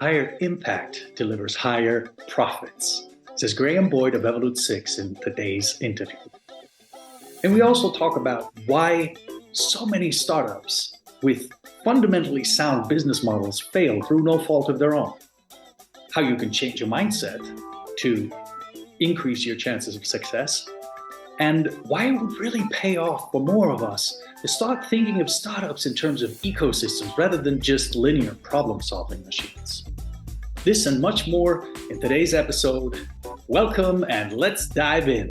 Higher impact delivers higher profits, says Graham Boyd of Evolutesix in today's interview. And we also talk about why so many startups with fundamentally sound business models fail through no fault of their own. How you can change your mindset to increase your chances of success, and why it would really pay off for more of us to start thinking of startups in terms of ecosystems rather than just linear problem-solving machines. This and much more in today's episode. Welcome and let's dive in.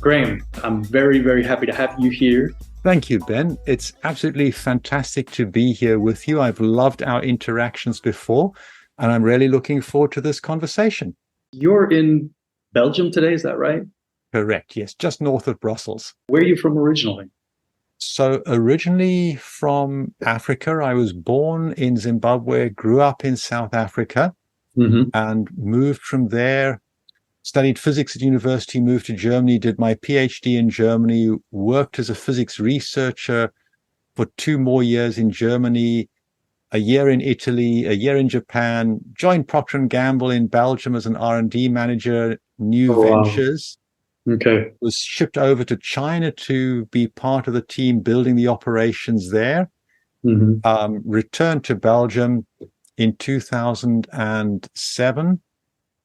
Graham, I'm very, very happy to have you here. Thank you, Ben. It's absolutely fantastic to be here with you. I've loved our interactions before, and I'm really looking forward to this conversation. You're in Belgium today, is that right? Correct, yes, just north of Brussels. Where are you from originally? So originally from Africa. I was born in Zimbabwe, grew up in South Africa, and moved from there, studied physics at university, moved to Germany, did my PhD in Germany, worked as a physics researcher for 2 more years in Germany, a year in Italy, a year in Japan, joined Procter & Gamble in Belgium as an R&D manager, new ventures. Okay. Was shipped over to China to be part of the team building the operations there. Returned to Belgium in 2007.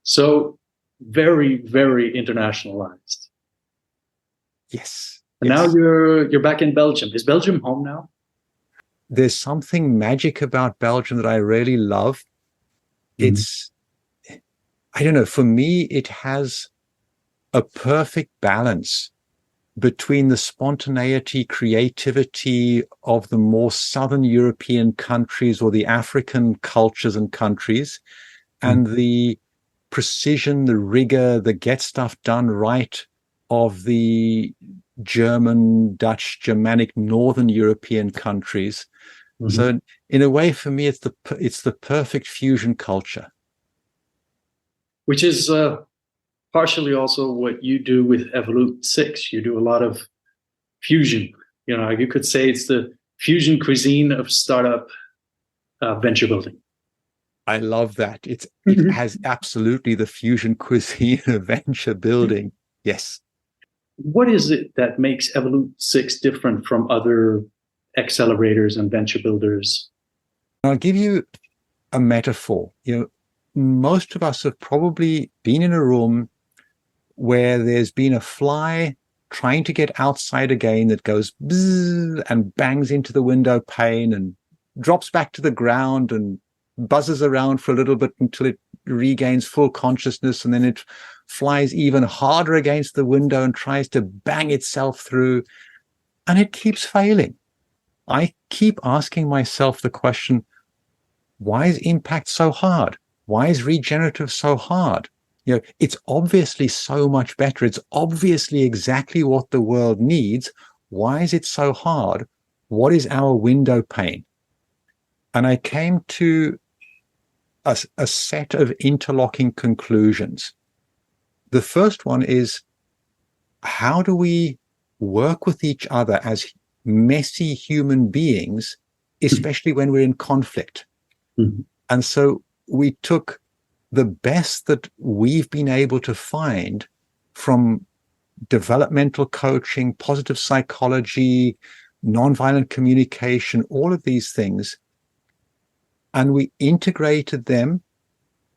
So very, very internationalized. Yes. And now you're back in Belgium. Is Belgium home now? There's something magic about Belgium that I really love. It's, I don't know, for me, it has a perfect balance between the spontaneity, creativity of the more Southern European countries or the African cultures and countries, and the precision, the rigor, the get stuff done right of the German, Dutch, Germanic, Northern European countries. So in a way, for me, it's the perfect fusion culture. Which is partially also what you do with Evolutesix. You do a lot of fusion. You know, you could say it's the fusion cuisine of startup venture building. I love that. It has absolutely the fusion cuisine of venture building. Yes. What is it that makes Evolutesix different from other accelerators and venture builders? I'll give you a metaphor. You know, most of us have probably been in a room where there's been a fly trying to get outside again that goes bzzz and bangs into the window pane and drops back to the ground and buzzes around for a little bit until it regains full consciousness, and then it flies even harder against the window and tries to bang itself through, and it keeps failing. I keep asking myself the question, why is impact so hard? Why is regenerative so hard? You know, it's obviously so much better. It's obviously exactly what the world needs. Why is it so hard? What is our window pane? And I came to a set of interlocking conclusions. The first one is, how do we work with each other as messy human beings, especially when we're in conflict? And so we took the best that we've been able to find from developmental coaching, positive psychology, nonviolent communication, all of these things, and we integrated them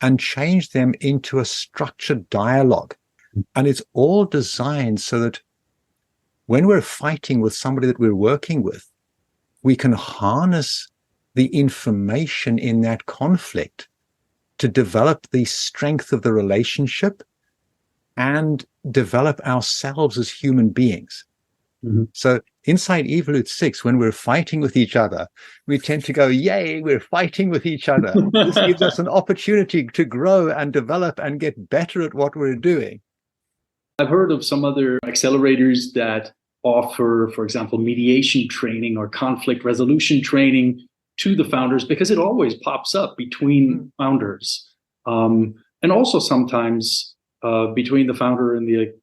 and changed them into a structured dialogue. And it's all designed so that when we're fighting with somebody that we're working with, we can harness the information in that conflict to develop the strength of the relationship and develop ourselves as human beings. So inside Evolutesix, when we're fighting with each other, we tend to go, yay, we're fighting with each other. This gives us an opportunity to grow and develop and get better at what we're doing. I've heard of some other accelerators that offer, for example, mediation training or conflict resolution training to the founders, because it always pops up between founders. And also sometimes between the founder and the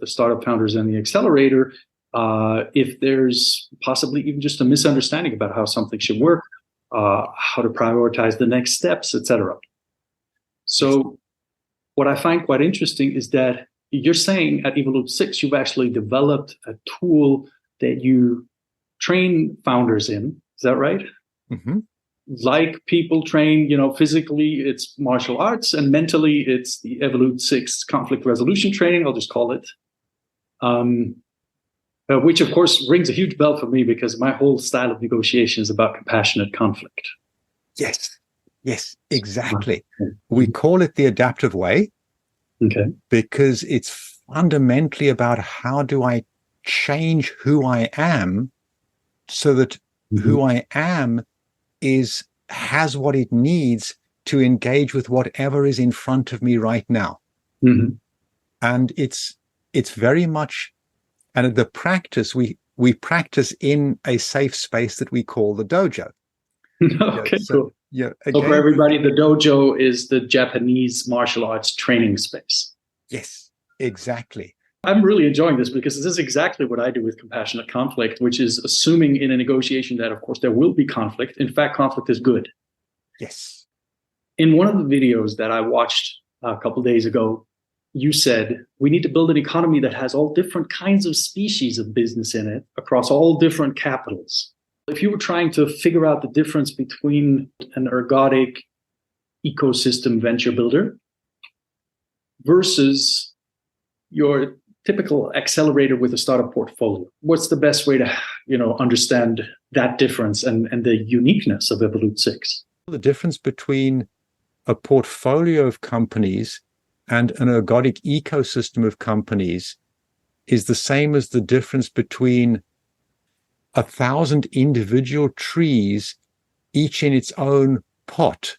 startup founders and the accelerator, if there's possibly even just a misunderstanding about how something should work, how to prioritize the next steps, etc. So what I find quite interesting is that you're saying at Evolutesix, you've actually developed a tool that you train founders in. Is that right? Mm-hmm. Like people train, physically it's martial arts, and mentally it's the Evolutesix conflict resolution training, I'll just call it. Which of course rings a huge bell for me because my whole style of negotiation is about compassionate conflict. Yes, exactly. We call it the adaptive way. Okay. Because it's fundamentally about how do I change who I am so that who I am has what it needs to engage with whatever is in front of me right now. Mm-hmm. And it's very much, and the practice, we practice in a safe space that we call the dojo. Okay, cool. Yeah. So for everybody, the dojo is the Japanese martial arts training space. Yes, exactly. I'm really enjoying this because this is exactly what I do with compassionate conflict, which is assuming in a negotiation that, of course, there will be conflict. In fact, conflict is good. Yes. In one of the videos that I watched a couple of days ago, you said we need to build an economy that has all different kinds of species of business in it across all different capitals. If you were trying to figure out the difference between an ergodic ecosystem venture builder versus your typical accelerator with a startup portfolio, what's the best way to, understand that difference and the uniqueness of Evolutesix? The difference between a portfolio of companies and an ergodic ecosystem of companies is the same as the difference between 1,000 individual trees, each in its own pot,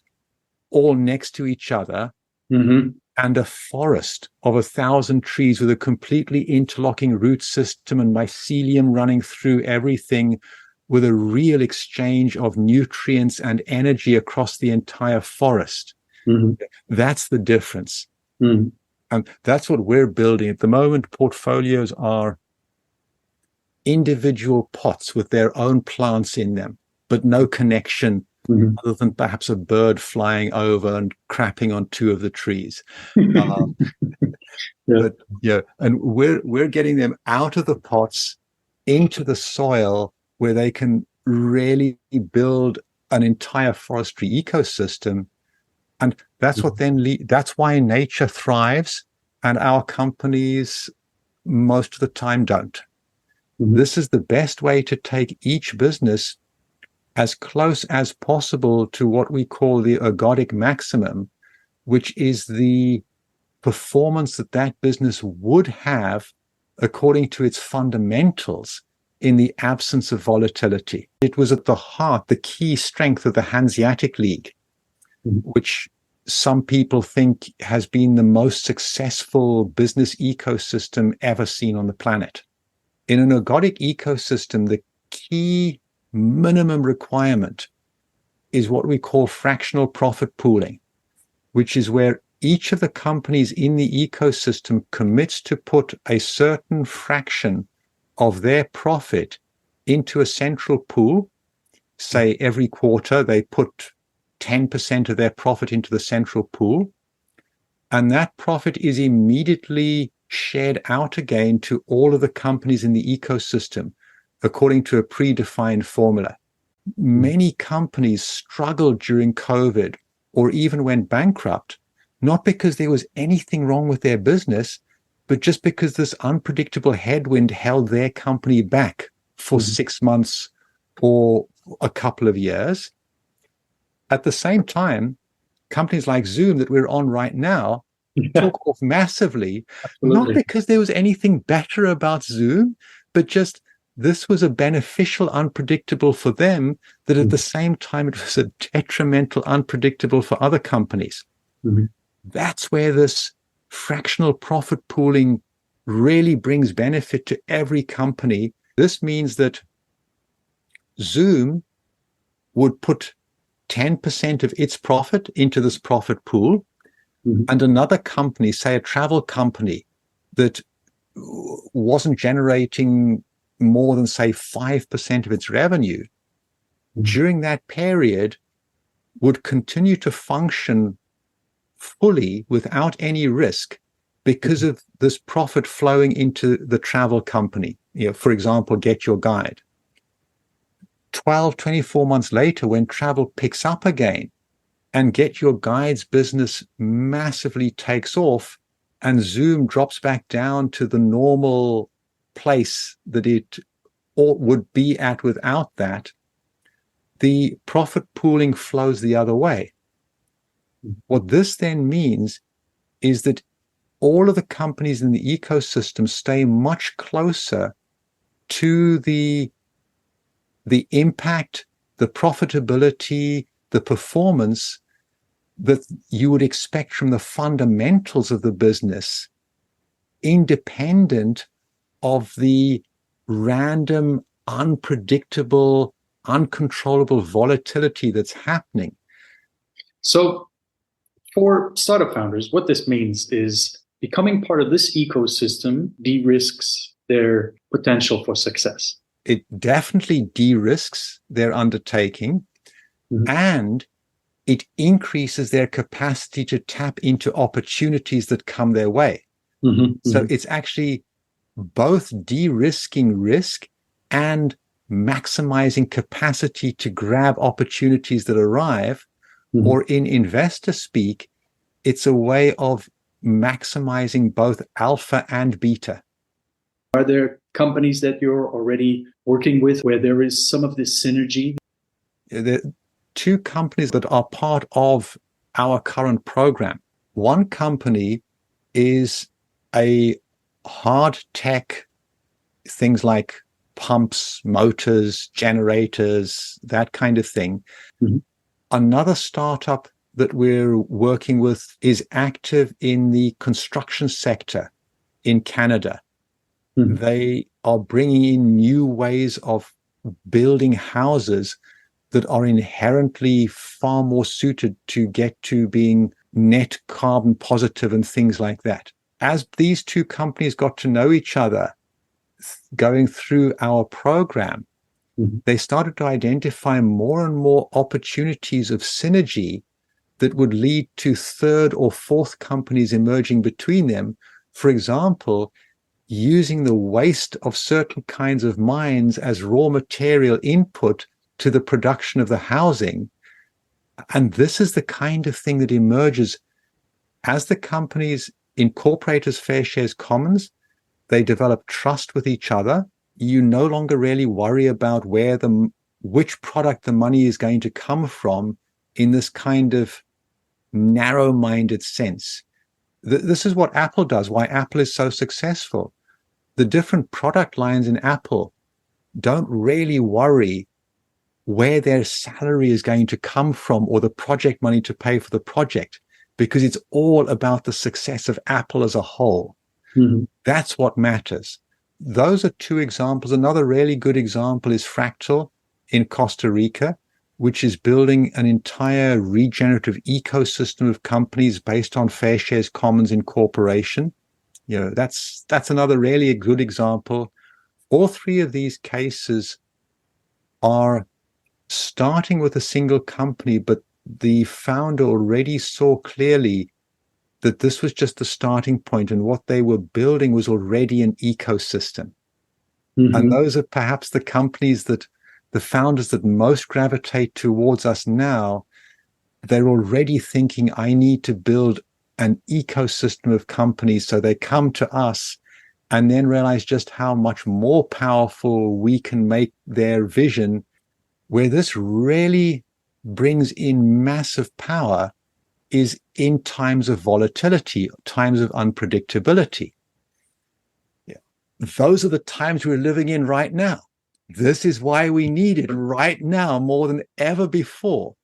all next to each other, and a forest of 1,000 trees with a completely interlocking root system and mycelium running through everything, with a real exchange of nutrients and energy across the entire forest. That's the difference. And that's what we're building. At the moment, portfolios are individual pots with their own plants in them, but no connection other than perhaps a bird flying over and crapping on two of the trees. But and we're getting them out of the pots into the soil where they can really build an entire forestry ecosystem. And that's what that's why nature thrives and our companies most of the time don't. This is the best way to take each business as close as possible to what we call the ergodic maximum, which is the performance that business would have according to its fundamentals in the absence of volatility. It was at the heart, the key strength of the Hanseatic League, which some people think has been the most successful business ecosystem ever seen on the planet. In an ergodic ecosystem, the key minimum requirement is what we call fractional profit pooling, which is where each of the companies in the ecosystem commits to put a certain fraction of their profit into a central pool. Say every quarter they put 10% of their profit into the central pool, and that profit is immediately shared out again to all of the companies in the ecosystem according to a predefined formula. Many companies struggled during COVID or even went bankrupt, not because there was anything wrong with their business, but just because this unpredictable headwind held their company back for 6 months or a couple of years. At the same time, companies like Zoom that we're on right now took off massively, not because there was anything better about Zoom, but just this was a beneficial unpredictable for them that at the same time it was a detrimental unpredictable for other companies. That's where this fractional profit pooling really brings benefit to every company. This means that Zoom would put 10% of its profit into this profit pool, and another company, say a travel company that wasn't generating more than, say, 5% of its revenue, during that period would continue to function fully without any risk because of this profit flowing into the travel company. For example, Get Your Guide. 12, 24 months later, when travel picks up again and Get Your Guide's business massively takes off and Zoom drops back down to the normal place that it would be at without that, the profit pooling flows the other way. What this then means is that all of the companies in the ecosystem stay much closer to the impact, the profitability, the performance that you would expect from the fundamentals of the business, independent of the random, unpredictable, uncontrollable volatility that's happening. So for startup founders, what this means is becoming part of this ecosystem de-risks their potential for success. It definitely de-risks their undertaking, and it increases their capacity to tap into opportunities that come their way. So it's actually both de-risking risk and maximizing capacity to grab opportunities that arrive, or in investor speak, it's a way of maximizing both alpha and beta. Are there companies that you're already working with where there is some of this synergy? There are two companies that are part of our current program. One company is a hard tech, things like pumps, motors, generators, that kind of thing. Another startup that we're working with is active in the construction sector in Canada. They are bringing in new ways of building houses that are inherently far more suited to get to being net carbon positive and things like that. As these two companies got to know each other going through our program, they started to identify more and more opportunities of synergy that would lead to third or fourth companies emerging between them. For example, using the waste of certain kinds of mines as raw material input to the production of the housing. And this is the kind of thing that emerges as the companies incorporate as fair shares commons. They develop trust with each other. You no longer really worry about which product the money is going to come from in this kind of narrow-minded sense. This is what Apple does, why Apple is so successful. The different product lines in Apple don't really worry where their salary is going to come from or the project money to pay for the project, because it's all about the success of Apple as a whole. That's what matters. Those are two examples. Another really good example is Fractal in Costa Rica, which is building an entire regenerative ecosystem of companies based on fair shares commons incorporation. That's another really a good example. All three of these cases are starting with a single company, but the founder already saw clearly that this was just the starting point, and what they were building was already an ecosystem. And those are perhaps the companies that the founders that most gravitate towards us now. They're already thinking, I need to build an ecosystem of companies. So they come to us and then realize just how much more powerful we can make their vision, where this really brings in massive power is in times of volatility, times of unpredictability. Those are the times we're living in right now. This is why we need it right now more than ever before.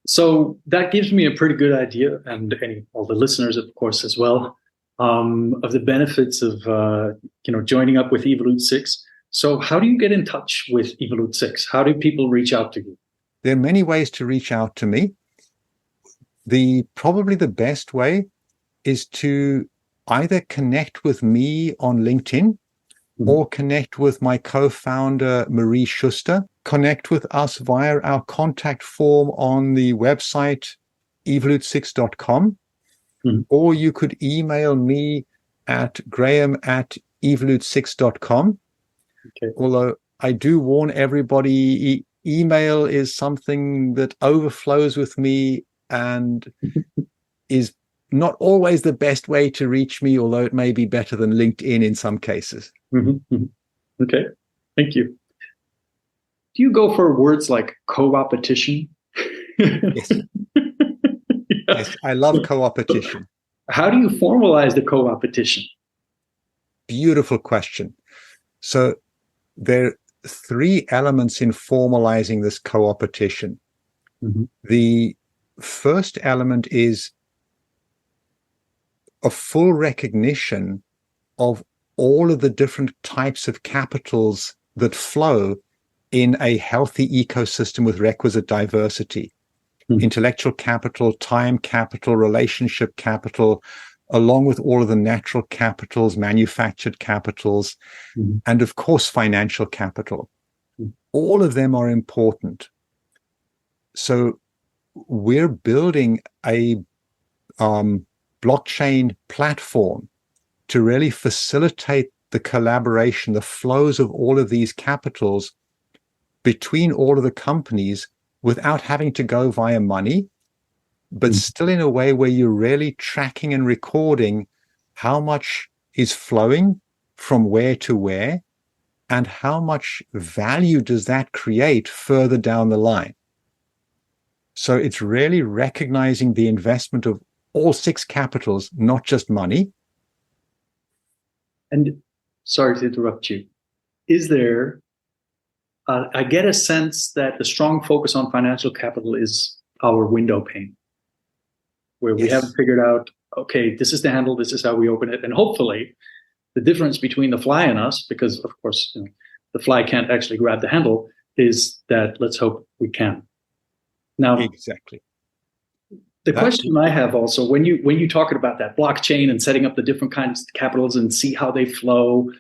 So that gives me a pretty good idea, and all the listeners, of course, as well, of the benefits of joining up with Evolutesix. So how do you get in touch with Evolutesix? How do people reach out to you? There are many ways to reach out to me. Probably the best way is to either connect with me on LinkedIn, or connect with my co-founder, Marie Schuster. Connect with us via our contact form on the website, evolutestix.com, or you could email me at graham@evolutestix.com. Okay. Although I do warn everybody, email is something that overflows with me and is not always the best way to reach me, although it may be better than LinkedIn in some cases. Okay, thank you. Do you go for words like co-opetition? Yes. Yes, I love co-opetition. How do you formalize the co-opetition? Beautiful question. So there are three elements in formalizing this co-opetition. The first element is a full recognition of all of the different types of capitals that flow in a healthy ecosystem with requisite diversity. Intellectual capital, time capital, relationship capital, along with all of the natural capitals, manufactured capitals, and of course, financial capital. All of them are important. So we're building a blockchain platform to really facilitate the collaboration, the flows of all of these capitals between all of the companies without having to go via money, but still in a way where you're really tracking and recording how much is flowing from where to where and how much value does that create further down the line. So it's really recognizing the investment of all six capitals, not just money. And sorry to interrupt you. Is there, I get a sense that the strong focus on financial capital is our window pane, where we haven't figured out, okay, this is the handle, this is how we open it. And hopefully the difference between the fly and us, because of course, the fly can't actually grab the handle, is that let's hope we can. Now, exactly. The question I have also, when you talking about that blockchain and setting up the different kinds of capitals and see how they flow,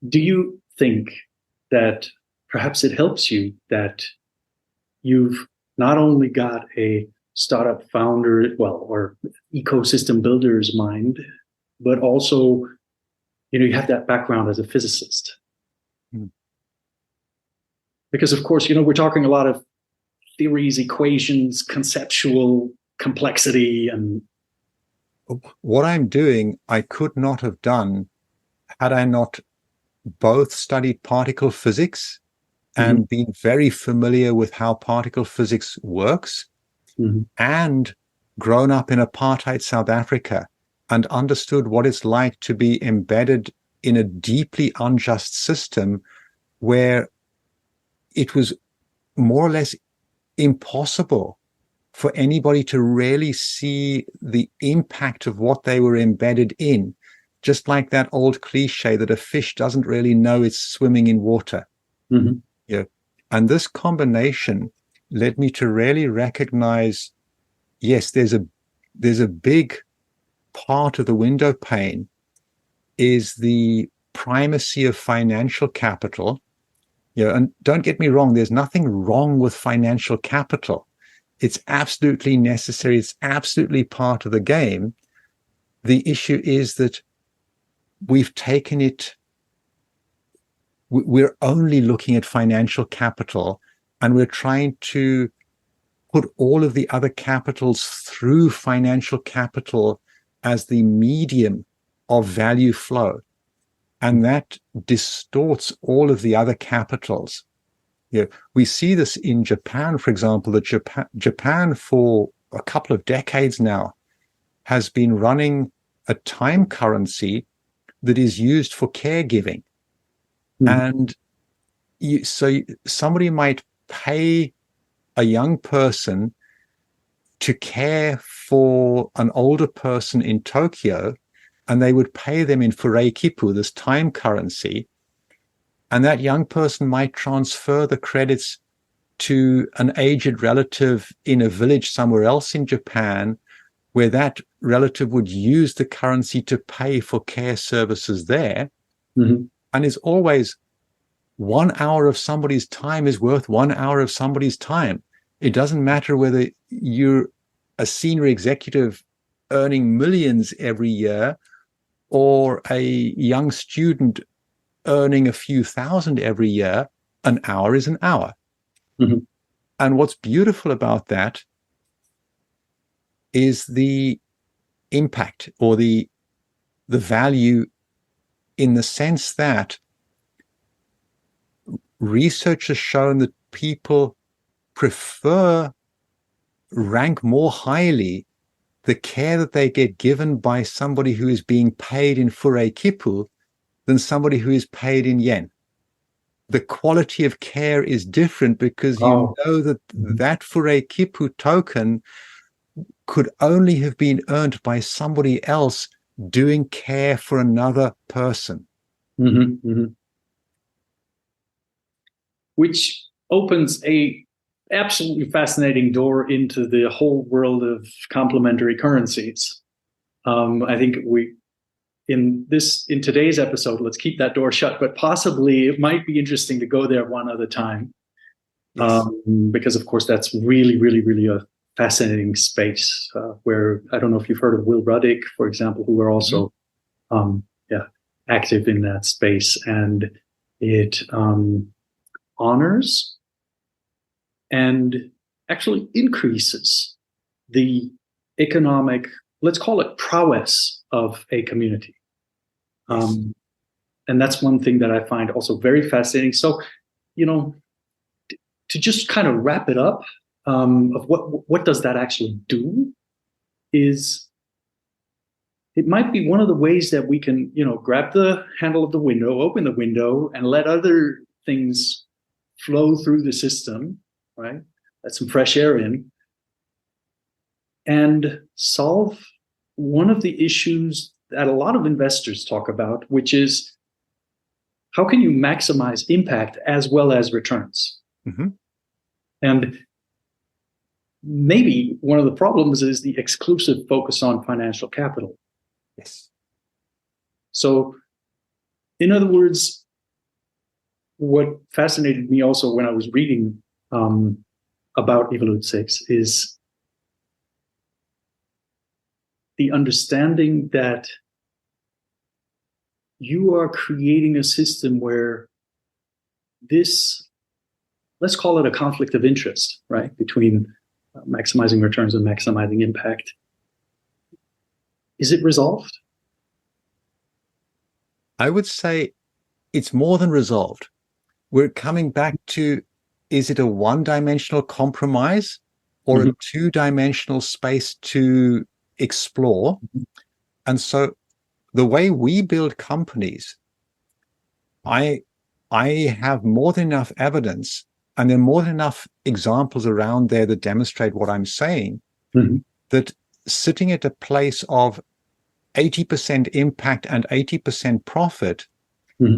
do you think that perhaps it helps you that you've not only got a startup founder, or ecosystem builder's mind, but also, you have that background as a physicist? Because of course, we're talking a lot of theories, equations, conceptual complexity. And what I'm doing, I could not have done had I not both studied particle physics and been very familiar with how particle physics works, and grown up in apartheid South Africa and understood what it's like to be embedded in a deeply unjust system where it was more or less impossible for anybody to really see the impact of what they were embedded in, just like that old cliche that a fish doesn't really know it's swimming in water. And this combination led me to really recognize, yes, there's a big part of the window pane is the primacy of financial capital. And don't get me wrong, there's nothing wrong with financial capital. It's absolutely necessary. It's absolutely part of the game. The issue is that we've taken it, we're only looking at financial capital, and we're trying to put all of the other capitals through financial capital as the medium of value flow. And that distorts all of the other capitals. We see this in Japan, for example, that Japan for a couple of decades now has been running a time currency that is used for caregiving. And so somebody might pay a young person to care for an older person in Tokyo, and they would pay them in fureikipu, this time currency, and that young person might transfer the credits to an aged relative in a village somewhere else in Japan where that relative would use the currency to pay for care services there. Mm-hmm. And it's always 1 hour of somebody's time is worth 1 hour of somebody's time. It doesn't matter whether you're a senior executive earning millions every year or a young student earning a few thousand every year. An hour is an hour. Mm-hmm. And what's beautiful about that is the impact or the value, in the sense that research has shown that people rank more highly the care that they get given by somebody who is being paid in fure kipu than somebody who is paid in yen. The quality of care is different because you know that that fure kipu token could only have been earned by somebody else doing care for another person. Mm-hmm. Mm-hmm. Which opens a absolutely fascinating door into the whole world of complementary currencies. I think in today's episode, let's keep that door shut, but possibly it might be interesting to go there one other time. Yes. Because of course that's really, really, really a fascinating space where, I don't know if you've heard of Will Ruddick, for example, who are also active in that space, and it honors and actually increases the economic, let's call it, prowess of a community. And that's one thing that I find also very fascinating. So, to just kind of wrap it up, of what does that actually do, is it might be one of the ways that we can, grab the handle of the window, open the window, and let other things flow through the system, right? Let some fresh air in, and solve one of the issues that a lot of investors talk about, which is how can you maximize impact as well as returns? Mm-hmm. And maybe one of the problems is the exclusive focus on financial capital. Yes. So, in other words, what fascinated me also when I was reading about Evolutesix is the understanding that you are creating a system where this, let's call it a conflict of interest, right, between maximizing returns and maximizing impact. Is it resolved? I would say it's more than resolved. We're coming back to, is it a one-dimensional compromise or a two-dimensional space to explore? And so the way we build companies, I have more than enough evidence, and there are more than enough examples around there that demonstrate what I'm saying, that sitting at a place of 80% impact and 80% profit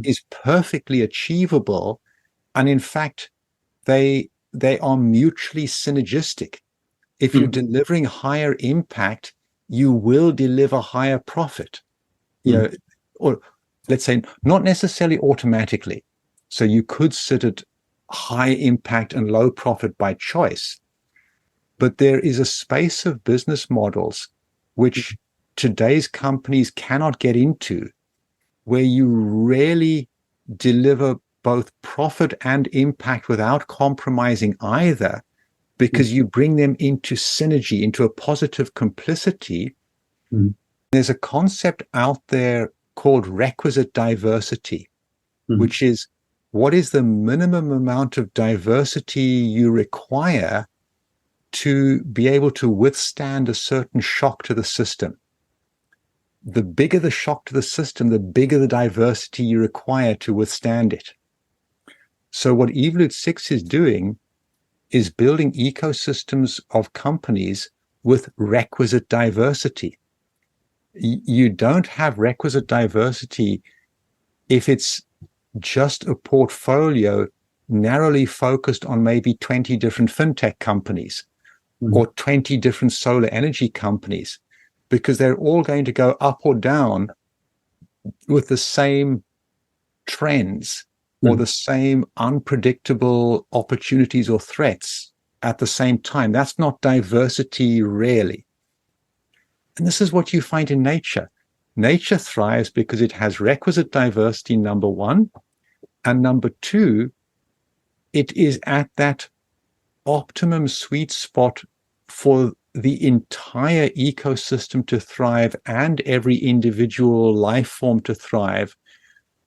is perfectly achievable. And in fact, they are mutually synergistic. If you're delivering higher impact, you will deliver higher profit. Or let's say not necessarily automatically. So you could sit at high impact and low profit by choice. But there is a space of business models which today's companies cannot get into, where you really deliver both profit and impact without compromising either, because you bring them into synergy, into a positive complicity. There's a concept out there called requisite diversity, which is, what is the minimum amount of diversity you require to be able to withstand a certain shock to the system? The bigger the shock to the system, the bigger the diversity you require to withstand it. So what Evolutesix is doing is building ecosystems of companies with requisite diversity. You don't have requisite diversity if it's just a portfolio narrowly focused on maybe 20 different fintech companies. or 20 different solar energy companies, because they're all going to go up or down with the same trends or the same unpredictable opportunities or threats at the same time. That's not diversity, really. And this is what you find in nature. Nature thrives because it has requisite diversity, number one. And number two, it is at that optimum sweet spot for the entire ecosystem to thrive and every individual life form to thrive,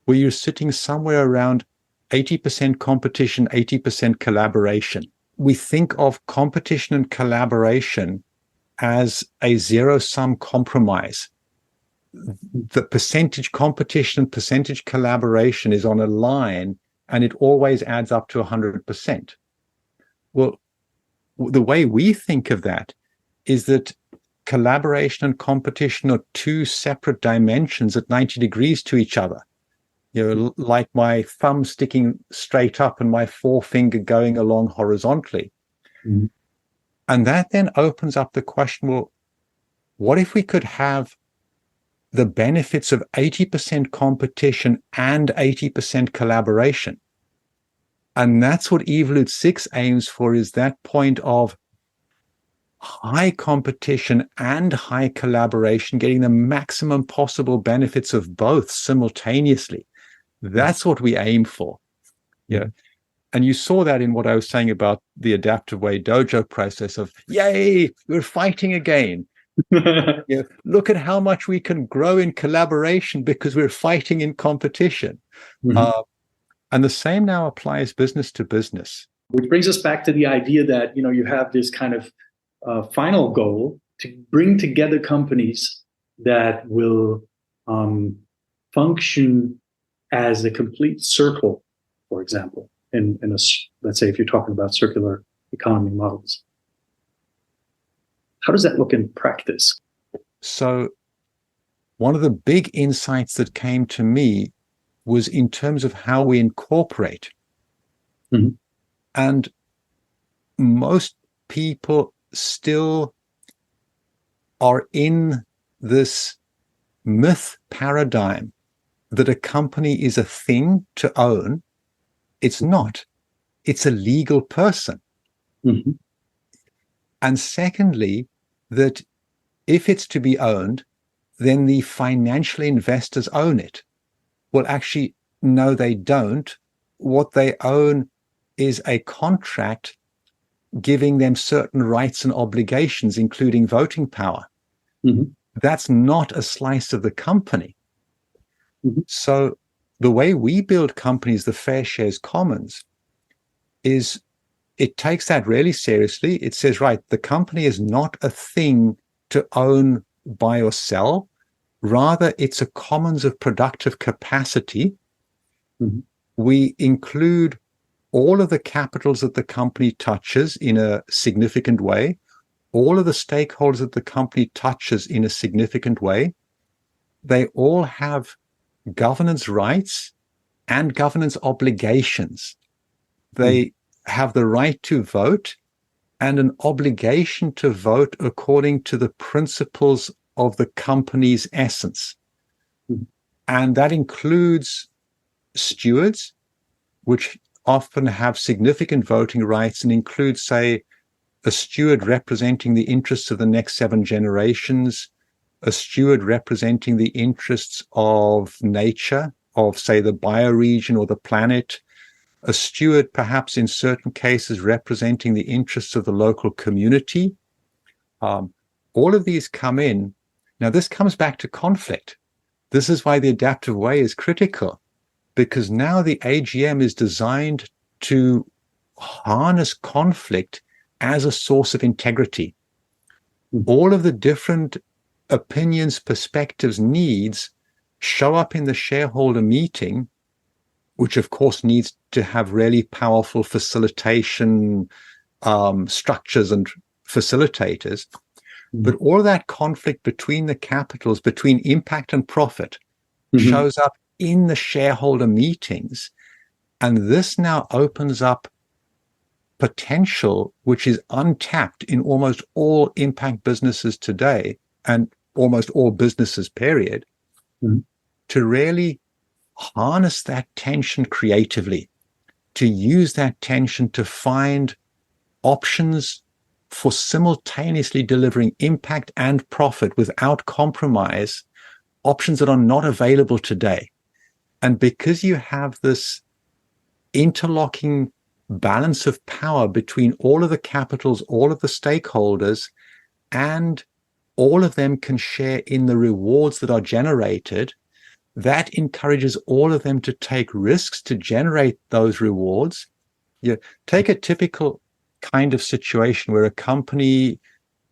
where you're sitting somewhere around 80% competition, 80% collaboration. We think of competition and collaboration as a zero-sum compromise. The percentage competition and percentage collaboration is on a line, and it always adds up to 100%. Well, the way we think of that is that collaboration and competition are two separate dimensions at 90 degrees to each other. You know, like my thumb sticking straight up and my forefinger going along horizontally. Mm-hmm. And that then opens up the question, well, what if we could have the benefits of 80% competition and 80% collaboration? And that's what Evolutesix aims for, is that point of high competition and high collaboration, getting the maximum possible benefits of both simultaneously. That's what we aim for. Yeah. And you saw that in what I was saying about the adaptive way dojo process of, yay, we're fighting again. Look at how much we can grow in collaboration because we're fighting in competition. Mm-hmm. And the same now applies business to business. Which brings us back to the idea that, you have this kind of final goal to bring together companies that will function as a complete circle, for example, in a, let's say if you're talking about circular economy models. How does that look in practice? So one of the big insights that came to me was in terms of how we incorporate. Mm-hmm. And most people still are in this myth paradigm that a company is a thing to own. It's not. It's a legal person. Mm-hmm. And secondly, that if it's to be owned, then the financial investors own it. Well, actually, no, they don't. What they own is a contract giving them certain rights and obligations, including voting power. Mm-hmm. That's not a slice of the company. Mm-hmm. So the way we build companies, the Fair Shares Commons, is it takes that really seriously. It says, right, the company is not a thing to own, buy, or sell. Rather, it's a commons of productive capacity. Mm-hmm. We include all of the capitals that the company touches in a significant way, all of the stakeholders that the company touches in a significant way. They all have governance rights and governance obligations. They have the right to vote and an obligation to vote according to the principles of the company's essence. And that includes stewards, which often have significant voting rights and include, say, a steward representing the interests of the next 7 generations, a steward representing the interests of nature, of, say, the bioregion or the planet, a steward perhaps in certain cases representing the interests of the local community. All of these come in. Now, this comes back to conflict. This is why the adaptive way is critical, because now the AGM is designed to harness conflict as a source of integrity. All of the different opinions, perspectives, needs show up in the shareholder meeting, which of course needs to have really powerful facilitation structures and facilitators. But all of that conflict between the capitals, between impact and profit, shows up in the shareholder meetings. And this now opens up potential which is untapped in almost all impact businesses today and almost all businesses, period, to really harness that tension creatively, to use that tension to find options for simultaneously delivering impact and profit without compromise, options that are not available today. And because you have this interlocking balance of power between all of the capitals, all of the stakeholders, and all of them can share in the rewards that are generated, that encourages all of them to take risks to generate those rewards. You take a typical kind of situation where a company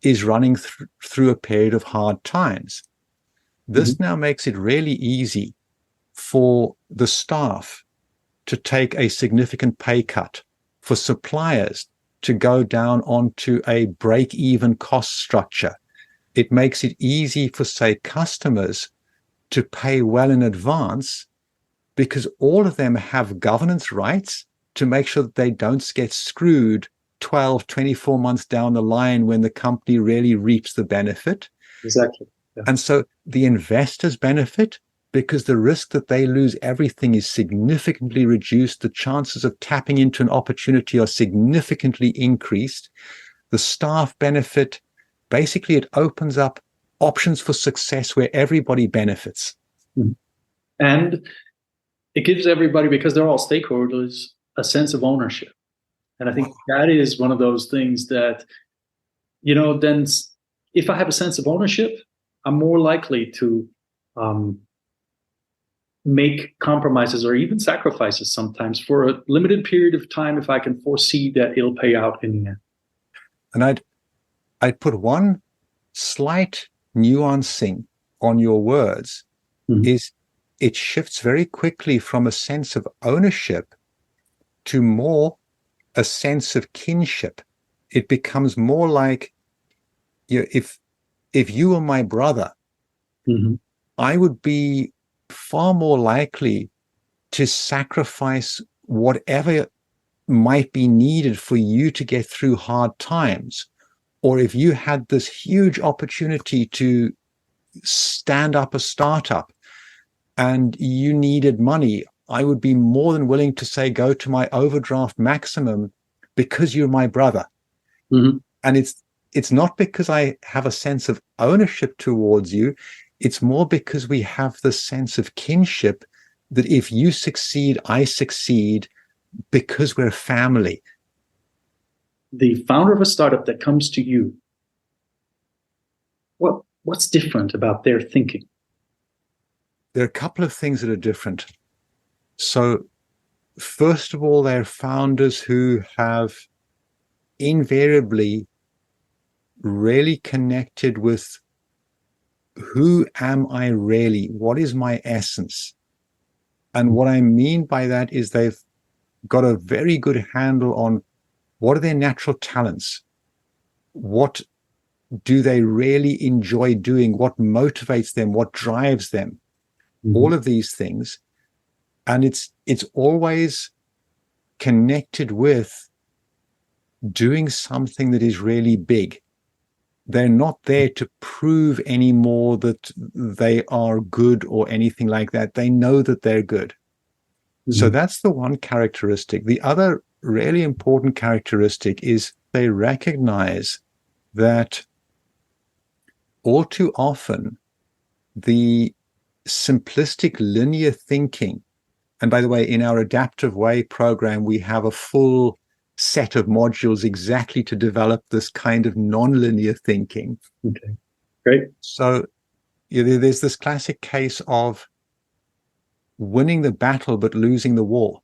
is running through a period of hard times. This now makes it really easy for the staff to take a significant pay cut, for suppliers to go down onto a break-even cost structure. It makes it easy for, say, customers to pay well in advance because all of them have governance rights to make sure that they don't get screwed 12, 24 months down the line when the company really reaps the benefit. Exactly. Yeah. And so the investors benefit because the risk that they lose everything is significantly reduced. The chances of tapping into an opportunity are significantly increased. The staff benefit. Basically, it opens up options for success where everybody benefits. And it gives everybody, because they're all stakeholders, a sense of ownership. And I think that is one of those things that, then if I have a sense of ownership, I'm more likely to make compromises or even sacrifices sometimes for a limited period of time if I can foresee that it'll pay out in the end. And I'd put one slight nuancing on your words is it shifts very quickly from a sense of ownership to more a sense of kinship. It becomes more like, if you were my brother, I would be far more likely to sacrifice whatever might be needed for you to get through hard times. Or if you had this huge opportunity to stand up a startup and you needed money, I would be more than willing to say, go to my overdraft maximum because you're my brother. And it's not because I have a sense of ownership towards you. It's more because we have this sense of kinship that if you succeed, I succeed because we're family. The founder of a startup that comes to you, what's different about their thinking? There are a couple of things that are different. So first of all, they're founders who have invariably really connected with who am I really? What is my essence? And what I mean by that is they've got a very good handle on what are their natural talents? What do they really enjoy doing? What motivates them? What drives them? All of these things. And it's always connected with doing something that is really big. They're not there to prove anymore that they are good or anything like that. They know that they're good. So that's the one characteristic. The other really important characteristic is they recognize that all too often the simplistic linear thinking, and by the way, in our Adaptive Way program, we have a full set of modules exactly to develop this kind of non-linear thinking. Okay, great. So there's this classic case of winning the battle but losing the war.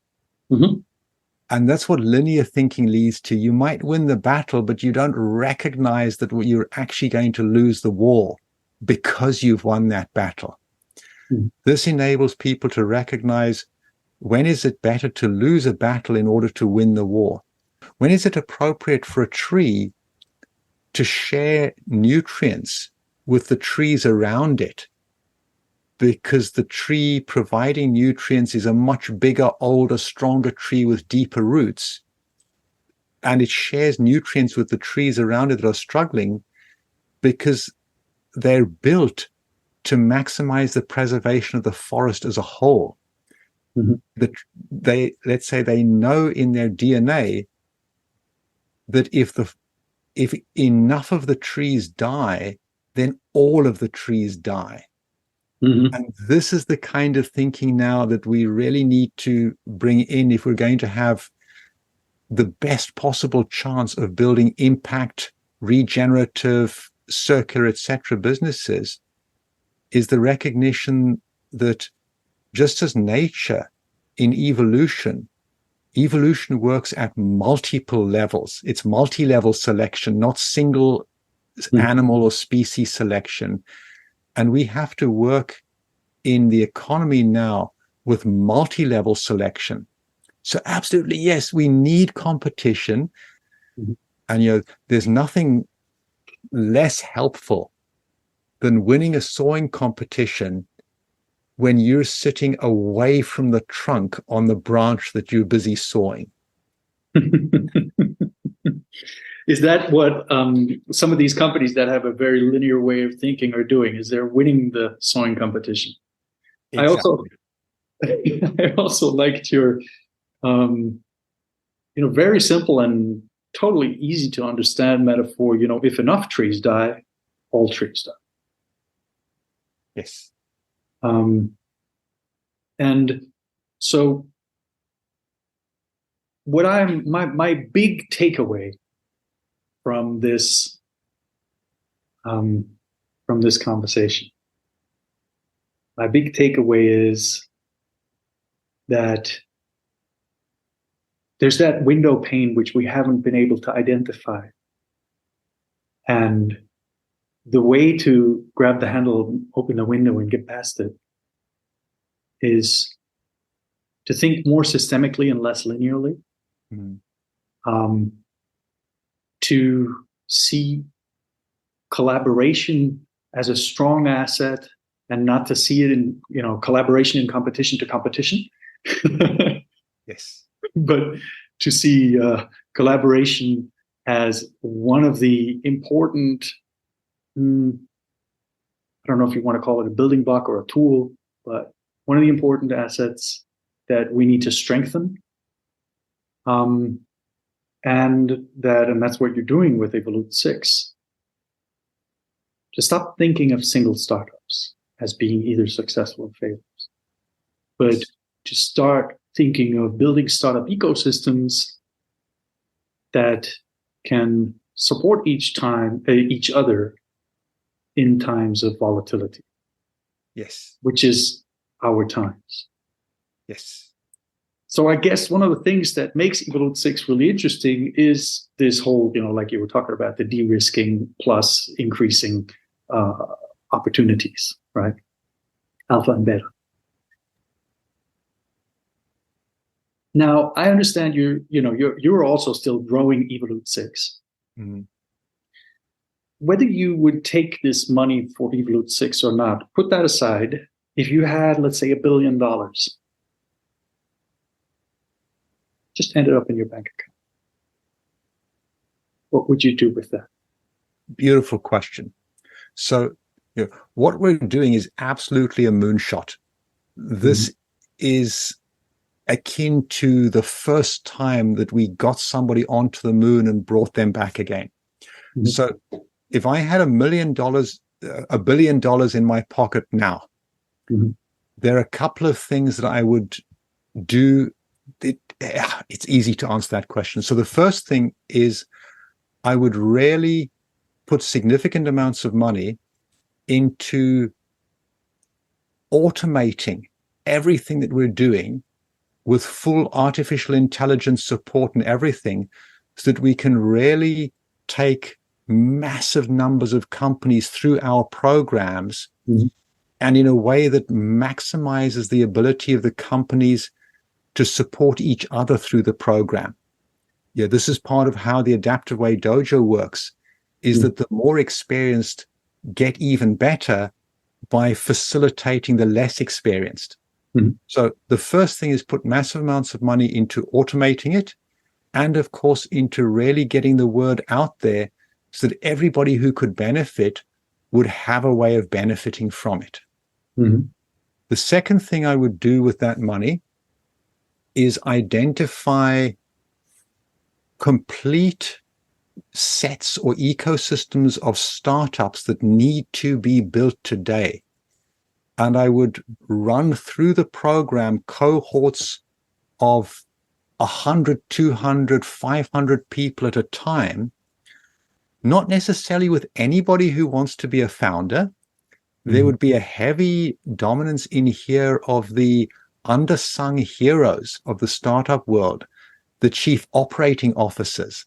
And that's what linear thinking leads to. You might win the battle, but you don't recognize that you're actually going to lose the war because you've won that battle. This enables people to recognize, when is it better to lose a battle in order to win the war? When is it appropriate for a tree to share nutrients with the trees around it? Because the tree providing nutrients is a much bigger, older, stronger tree with deeper roots. and it shares nutrients with the trees around it that are struggling, because they're built to maximize the preservation of the forest as a whole. Let's say they know in their DNA that if enough of the trees die, then all of the trees die. And this is the kind of thinking now that we really need to bring in if we're going to have the best possible chance of building impact, regenerative, circular, etc. businesses, is the recognition that just as nature in evolution works at multiple levels. It's multi-level selection, not single animal or species selection. And we have to work in the economy now with multi-level selection. So absolutely, yes, we need competition. And, there's nothing less helpful than winning a sawing competition when you're sitting away from the trunk on the branch that you're busy sawing. Is that what some of these companies that have a very linear way of thinking are doing? Is they're winning the sawing competition? Exactly. I also liked your, very simple and totally easy to understand metaphor. If enough trees die, all trees die. Yes. And so my big takeaway from this conversation, my big takeaway is that there's that window pane which we haven't been able to identify. And the way to grab the handle, open the window, and get past it is to think more systemically and less linearly. To see collaboration as a strong asset, and not to see it in collaboration in competition to competition. Yes. But to see collaboration as one of the important, I don't know if you want to call it a building block or a tool, but one of the important assets that we need to strengthen. And that's what you're doing with Evolutesix. To stop thinking of single startups as being either successful or failures, but to start thinking of building startup ecosystems that can support each other in times of volatility. Yes. Which is our times. Yes. So I guess one of the things that makes Evolutesix really interesting is this whole, like you were talking about, the de-risking plus increasing opportunities, right? Alpha and beta. Now, I understand you're also still growing Evolutesix. Whether you would take this money for Evolutesix or not, put that aside. If you had, let's say, $1 billion, just ended up in your bank account, what would you do with that? Beautiful question. So, what we're doing is absolutely a moonshot. This is akin to the first time that we got somebody onto the moon and brought them back again. So, if I had $1 billion in my pocket now, there are a couple of things that I would do. It's easy to answer that question. So the first thing is I would really put significant amounts of money into automating everything that we're doing with full artificial intelligence support and everything, so that we can really take massive numbers of companies through our programs and in a way that maximizes the ability of the companies to support each other through the program. This is part of how the Adaptive Way Dojo works, is that the more experienced get even better by facilitating the less experienced. So the first thing is put massive amounts of money into automating it and of course into really getting the word out there so that everybody who could benefit would have a way of benefiting from it. Mm-hmm. The second thing I would do with that money is identify complete sets or ecosystems of startups that need to be built today. And I would run through the program cohorts of 100, 200, 500 people at a time, not necessarily with anybody who wants to be a founder. There would be a heavy dominance in here of the undersung heroes of the startup world, the chief operating officers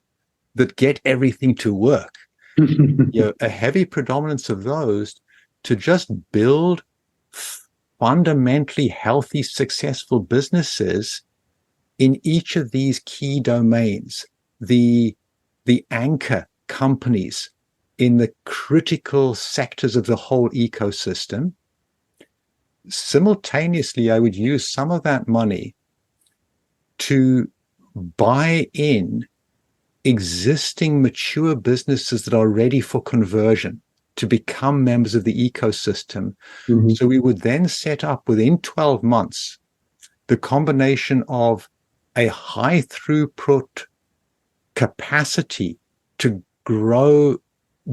that get everything to work. A heavy predominance of those to just build fundamentally healthy, successful businesses in each of these key domains, the anchor companies in the critical sectors of the whole ecosystem. Simultaneously, I would use some of that money to buy in existing mature businesses that are ready for conversion to become members of the ecosystem. Mm-hmm. So we would then set up within 12 months the combination of a high throughput capacity to grow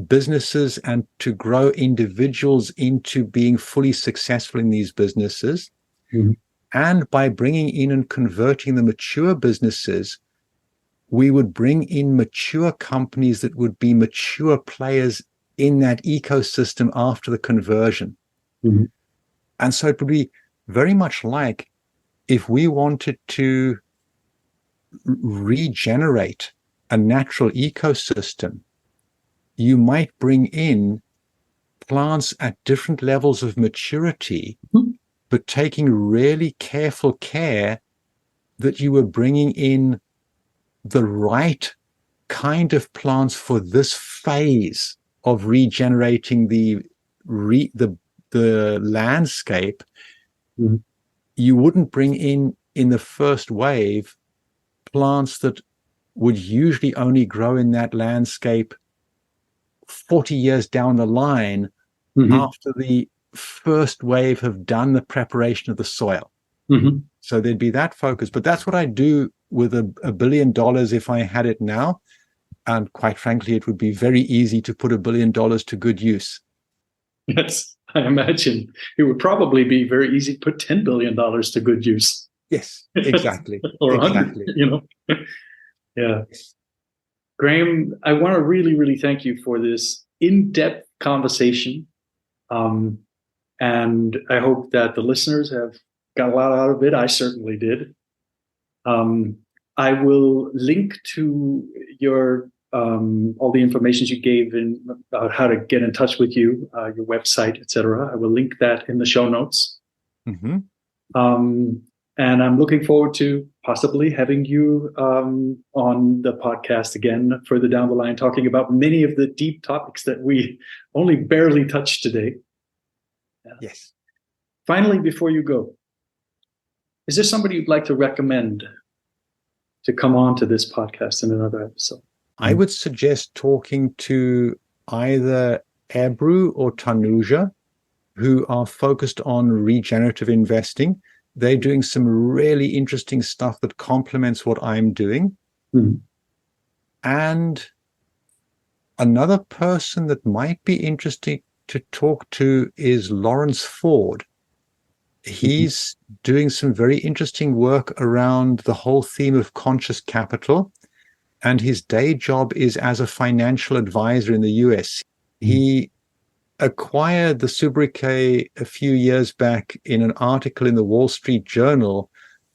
businesses and to grow individuals into being fully successful in these businesses. Mm-hmm. And by bringing in and converting the mature businesses, we would bring in mature companies that would be mature players in that ecosystem after the conversion. Mm-hmm. And so it would be very much like if we wanted to regenerate a natural ecosystem, you might bring in plants at different levels of maturity, mm-hmm. but taking really careful care that you were bringing in the right kind of plants for this phase of regenerating the landscape. Mm-hmm. You wouldn't bring in the first wave plants that would usually only grow in that landscape 40 years down the line, mm-hmm. after the first wave have done the preparation of the soil. Mm-hmm. So there'd be that focus. But that's what I do with $1 billion if I had it now. And quite frankly, it would be very easy to put $1 billion to good use. Yes, I imagine it would probably be very easy to put $10 billion to good use. Yes, exactly. Or 100, Yeah. Graham, I want to really, really thank you for this in-depth conversation. And I hope that the listeners have got a lot out of it. I certainly did. I will link to your all the information you gave about how to get in touch with you, your website, etc. I will link that in the show notes. Mm-hmm. And I'm looking forward to possibly having you on the podcast again further down the line, talking about many of the deep topics that we only barely touched today. Yes. Finally, before you go, is there somebody you'd like to recommend to come on to this podcast in another episode? I would suggest talking to either Ebru or Tanuja, who are focused on regenerative investing. They're doing some really interesting stuff that complements what I'm doing. Mm-hmm. And another person that might be interesting to talk to is Lawrence Ford. He's doing some very interesting work around the whole theme of conscious capital. And his day job is as a financial advisor in the US. Mm-hmm. He acquired the sobriquet a few years back in an article in the Wall Street Journal.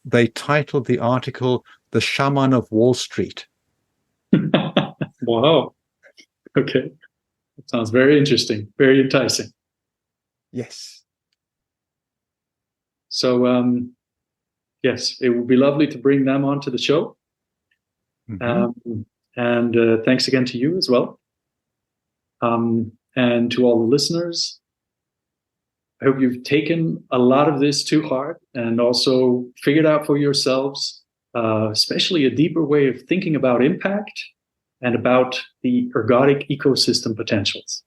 They titled the article, "The Shaman of Wall Street." Wow. Okay. That sounds very interesting, very enticing. Yes. So, yes, it would be lovely to bring them onto the show. Mm-hmm. And thanks again to you as well. And to all the listeners, I hope you've taken a lot of this to heart and also figured out for yourselves especially a deeper way of thinking about impact and about the ergodic ecosystem potentials.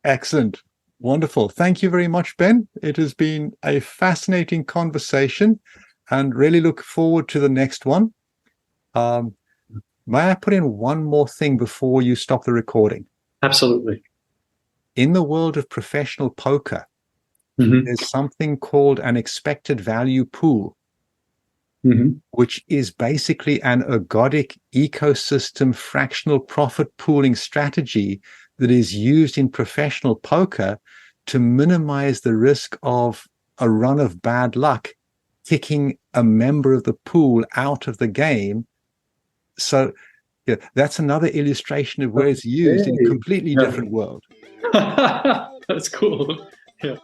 Excellent. Wonderful. Thank you very much, Ben. It has been a fascinating conversation and really look forward to the next one. May I put in one more thing before you stop the recording? Absolutely. In the world of professional poker, there's something called an expected value pool, which is basically an ergodic ecosystem fractional profit pooling strategy that is used in professional poker to minimize the risk of a run of bad luck kicking a member of the pool out of the game. So yeah, that's another illustration of where it's used in a completely different world. That's cool. Yeah.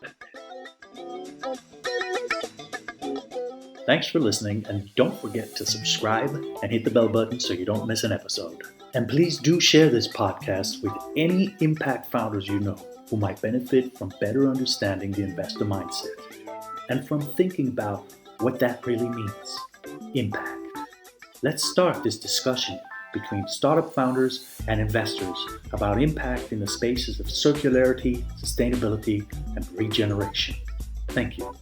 Thanks for listening, and don't forget to subscribe and hit the bell button so you don't miss an episode. And please do share this podcast with any impact founders you know who might benefit from better understanding the investor mindset and from thinking about what that really means, impact. Let's start this discussion between startup founders and investors about impact in the spaces of circularity, sustainability, and regeneration. Thank you.